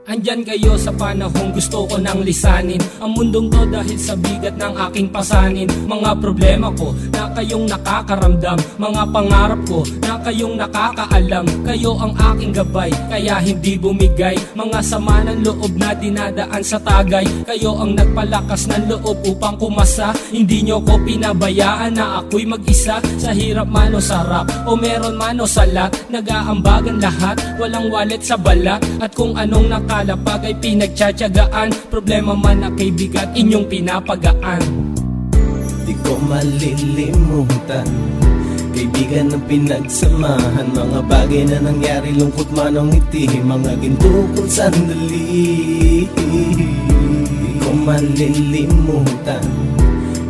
Andyan kayo sa panahong gusto ko nang lisanin ang mundong to dahil sa bigat ng aking pasanin. Mga problema ko na kayong nakakaramdam, mga pangarap ko na kayong nakakaalam. Kayo ang aking gabay, kaya hindi bumigay. Mga sama ng loob na dinadaan sa tagay. Kayo ang nagpalakas ng loob upang kumasa. Hindi nyo ko pinabayaan na ako'y mag-isa. Sa hirap man o sarap, o meron man o salat, nag-aambagan lahat, walang walet sa balat. At kung anong nakalapag ay pinagtsatsagaan, problema man na kay bigat, inyong pinapagaan. Di ko malilimutan, kaibigan ng pinagsamahan, mga bagay na nangyari, lungkot man o ngiti, mga ginto kong sandali. Di ko malilimutan,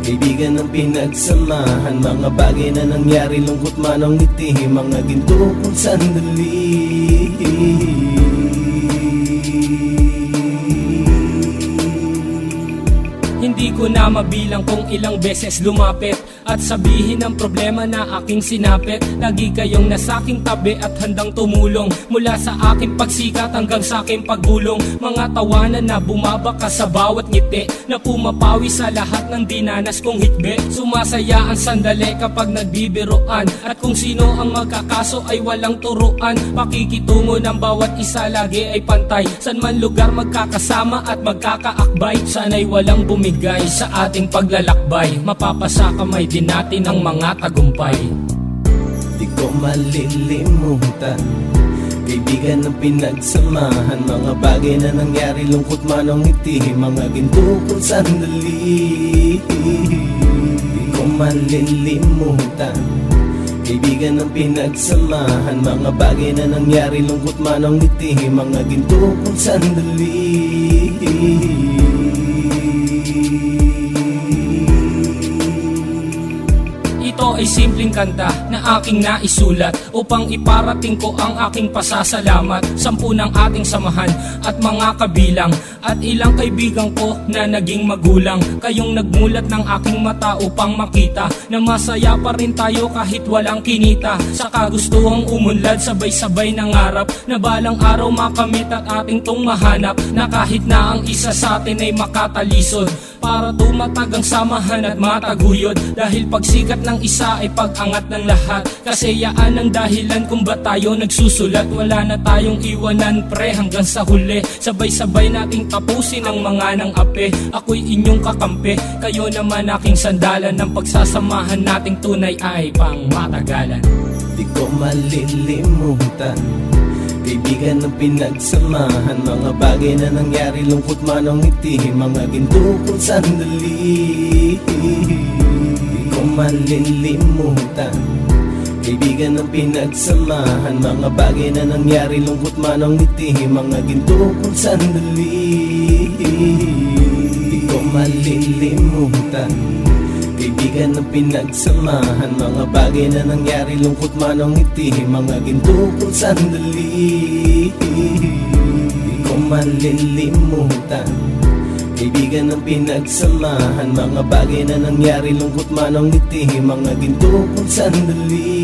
kaibigan ng pinagsamahan, mga bagay na nangyari, lungkot man o ngiti, mga ginto kong sandali. Hindi ko na mabilang kung ilang beses lumapit at sabihin ang problema na aking sinapit. Lagi kayong nasa aking tabi at handang tumulong, mula sa aking pagsikat hanggang sa aking paggulong. Mga tawanan na bumabaka sa bawat ngiti, na pumapawi sa lahat ng dinanas kong hitbit. Sumasaya ang sandali kapag nagbibiroan, at kung sino ang magkakaso ay walang turuan. Pakikitungo ng bawat isa lagi ay pantay, san man lugar magkakasama at magkakaakbay. Sana'y walang bumigay sa ating paglalakbay, mapapasa kamay din natin ang mga tagumpay. Di ko malilimutan, kaibigan ng pinagsamahan, mga bagay na nangyari, lungkot man o ngiti, mga ginto kong sandali. Di ko malilimutan, kaibigan ng pinagsamahan, mga bagay na nangyari, lungkot man o ngiti, mga ginto kong sandali. Ito ay simpleng kanta na aking naisulat upang iparating ko ang aking pasasalamat. 10 ng ating samahan at mga kabilang, at ilang kaibigan ko na naging magulang. Kayong nagmulat ng aking mata upang makita na masaya pa rin tayo kahit walang kinita. Sa kagustuhang umunlad, sabay-sabay nangarap na balang araw makamit at ating tong mahanap, na kahit na ang isa sa atin ay makatalisod, para tumatag ang samahan at mataguyod. Dahil pagsikat ng isa ay pag-angat ng lahat, kasi yaan ang dahilan kung ba't tayo nagsusulat. Wala na tayong iwanan pre hanggang sa huli, sabay-sabay nating tapusin ang mga nang ape. Ako'y inyong kakampi, kayo naman aking sandalan, ng pagsasamahan nating tunay ay pang matagalan. Di ko malilimutan, kaibigan ng pinagsamahan, mga bagay na nangyari, lungkot man o ngiti, mga ginto kong sandali. Di ko malilimutan, kaibigan ng pinagsamahan, mga bagay na nangyari, lungkot man o ngiti, mga ginto kong sandali. Di ko malilimutan, kaibigan ng pinagsamahan, mga bagay na nangyari, lungkot man o ngiti, mga ginto kong sandali. Di ko malilimutan, kaibigan ng pinagsamahan, mga bagay na nangyari, lungkot man o ngiti, mga ginto kong sandali.